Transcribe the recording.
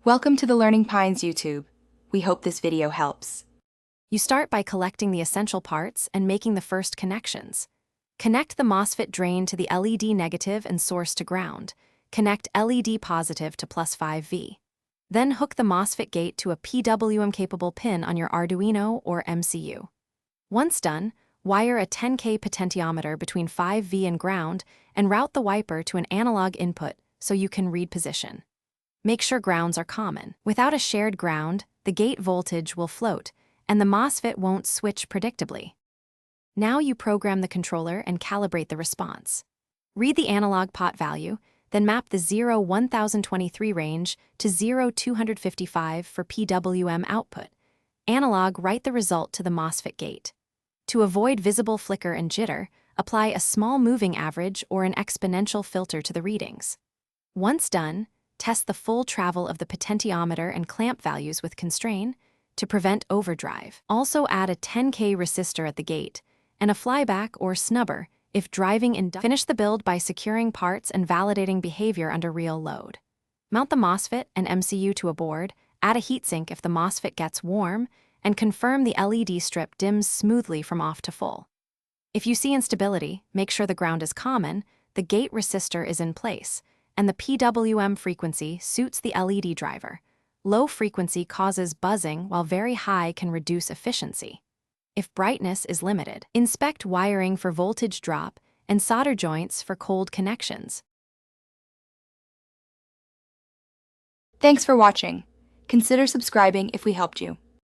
Welcome to the Learning Pines YouTube. We hope this video helps. You start by collecting the essential parts and making the first connections. Connect the MOSFET drain to the LED negative and source to ground. Connect LED positive to plus 5V. Then hook the MOSFET gate to a PWM-capable pin on your Arduino or MCU. Once done, wire a 10K potentiometer between 5V and ground and route the wiper to an analog input so you can read position. Make sure grounds are common. Without a shared ground, the gate voltage will float, and the MOSFET won't switch predictably. Now you program the controller and calibrate the response. Read the analog pot value, then map the 0-1023 range to 0-255 for PWM output. Analog write the result to the MOSFET gate. To avoid visible flicker and jitter, apply a small moving average or an exponential filter to the readings. Once done, test the full travel of the potentiometer and clamp values with constraint to prevent overdrive. Also add a 10K resistor at the gate and a flyback or snubber if driving in. Finish the build by securing parts and validating behavior under real load. Mount the MOSFET and MCU to a board, add a heatsink if the MOSFET gets warm, and confirm the LED strip dims smoothly from off to full. If you see instability, make sure the ground is common, the gate resistor is in place, and the PWM frequency suits the LED driver. Low frequency causes buzzing while very high can reduce efficiency. If brightness is limited, inspect wiring for voltage drop and solder joints for cold connections. Thanks for watching. Consider subscribing if we helped you.